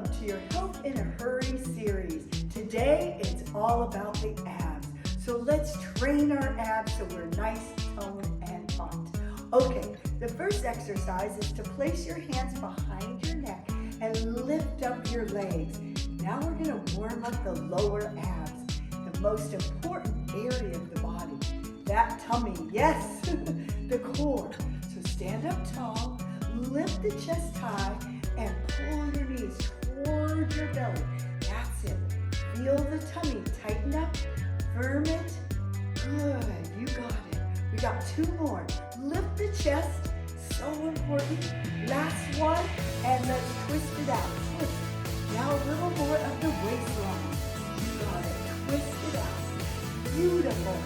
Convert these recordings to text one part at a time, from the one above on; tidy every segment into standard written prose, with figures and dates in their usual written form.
Welcome to your Health in a Hurry series. Today it's all about the abs. So let's train our abs so we're nice, toned, and hot. Okay, the first exercise is to place your hands behind your neck and lift up your legs. Now we're going to warm up the lower abs, the most important area of the body. That tummy, yes, the core. So stand up tall, lift the chest high, and pull your knees toward your belly. That's it. Feel the tummy. Tighten up. Firm it. Good. You got it. We got two more. Lift the chest. So important. Last one. And let's twist it out. Twist. Now a little more of the waistline. You got it. Twist it out. Beautiful.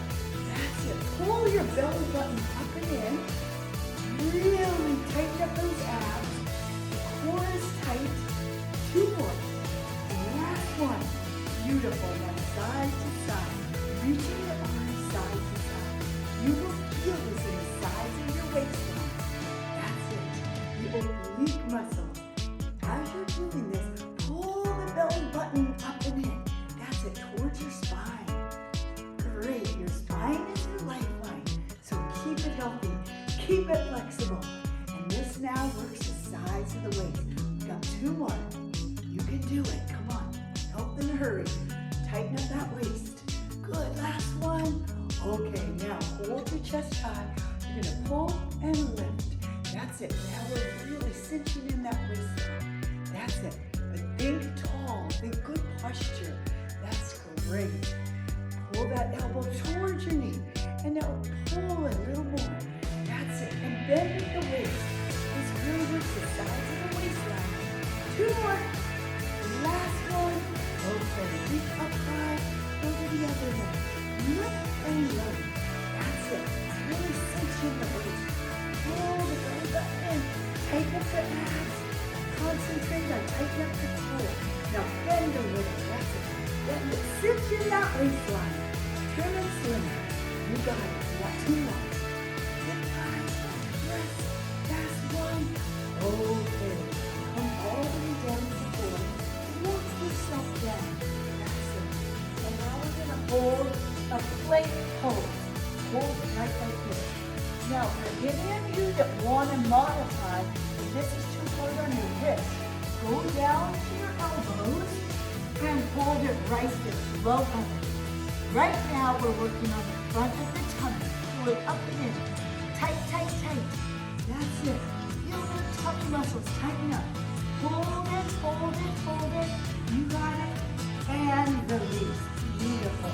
That's it. Pull your belly button up and in. Really tighten up those abs. Core is tight. Two more. Last one. Beautiful. Now side to side. Reaching your arms side to side. You will feel this in the sides of your waistline. That's it. The oblique muscles. As you're doing this, pull the belly button up and in. That's it. Towards your spine. Great. Your spine is your lifeline. So keep it healthy. Keep it flexible. And this now works the sides of the waist. We've got two more. You can do it. Come on. Health in a hurry. Tighten up that waist. Good. Last one. Okay, now hold your chest high. You're going to pull and lift. That's it. Now we're really cinching in that waistline. That's it. But think tall. Think good posture. That's great. Pull that elbow towards your knee. And now pull a little more. That's it. And bend with the waist. This really works the sides of the waistline. Two more. Last one. Okay. Reach up high. Go to the other one. Lift and lower. That's it. Really cinch in the waist. Pull the belly button in. Tighten up the abs. Concentrate on tightening up the core. Now bend a little. That's it. Bend it. Cinch in that waistline. Trim and slim. You got it. You got two more. Okay, come all the way down to the floor. Walk yourself down. That's it. And now we're going to hold a plank pose. Hold it right like this. Now, for any of you that want to modify, if this is too hard on your wrist, go down to your elbows and hold it right there, low under. Right now, we're working on the front of the tummy. Pull it up and in. Tight, tight, tight. That's it. Feel the tummy muscles tighten up. Hold it, hold it, hold it. You got it. And release. Beautiful.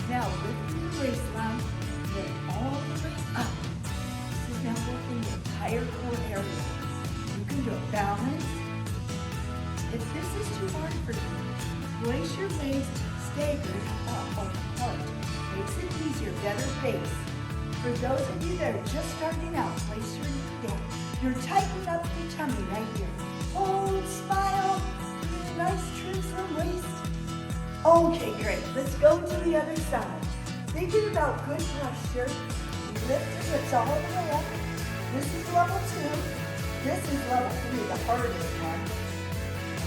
Now lift the waistline. Get all the way up. This is now working the entire core area. You can do a balance. If this is too hard for you, place your legs staggered apart. Makes it easier, better base. For those of you that are just starting out, place your knee down. You're tightening up your tummy right here. Hold, smile, nice trim from waist. Okay, great. Let's go to the other side. Thinking about good posture. Lift your hips all the way up. This is level 2. This is level 3, the hardest one.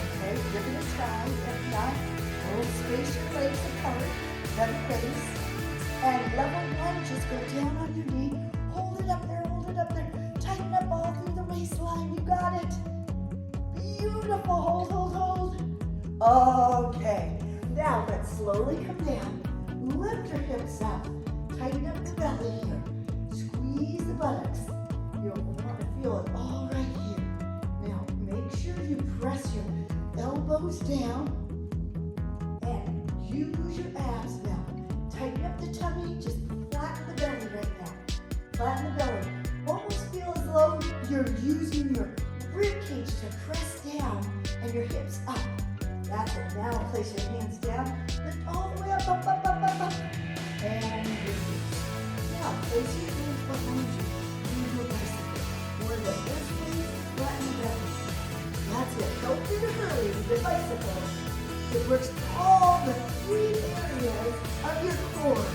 Okay, give it a try. If not, space your legs apart. Better base. And level 1, just go down on your knee. Hold it up there, hold it up there. Tighten up all through the waistline. You got it. Beautiful. Hold, hold, hold. Okay. Now let's slowly come down. Lift your hips up. Tighten up the belly here. Squeeze the buttocks. You'll want to feel it all right here. Now make sure you press your elbows down and use your abs now. Tighten up the tummy, just flatten the belly right now. Flatten the belly. Almost feel as though you're using your rib cage to press down and your hips up. That's it. Now place your hands down. Lift all the way up, up, up, up, up, up. And release. Now place your hands behind you. Use your bicycle. More than this way, flatten the belly. That's it. Go through the hurry with the bicycle. It works all the 3 areas of your core.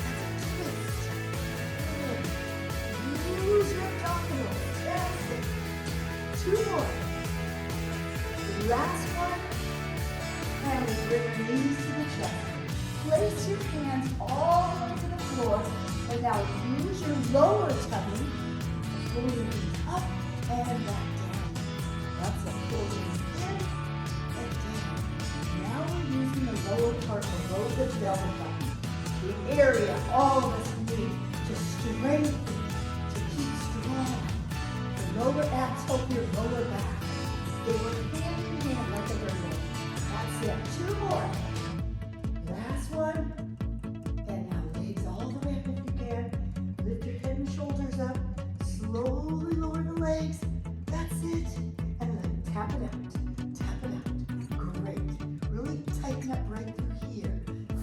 That's a twist. Good. Use your abdominals. That's it. 2 more. Last one. And we bring your knees to the chest. Place your hands all the way to the floor. And now use your lower tummy. Pull your knees up and back down. That's it. Pull your knees in and down. Now we're using the lower part below the belly button. The area all of us need to strengthen, to keep strong. The lower abs help your lower back. They work hand in hand like a ribbon. That's it. 2 more. Last one. And now legs all the way up if you can. Lift your head and shoulders up. Slowly lower the legs. That's it. And then tap it out. Tap it out. Great. Really tighten up right through here.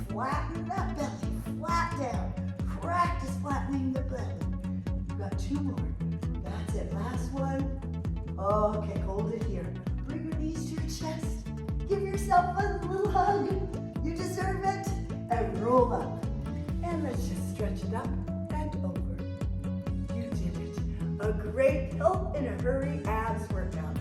Flatten that belly. Flat down. Practice flattening the belly. You've got 2 more. That's it. Last one. Okay, hold it here. Bring your knees to your chest. Give yourself a little hug. You deserve it. And roll up. And let's just stretch it up and over. You did it. A great help in a hurry abs workout.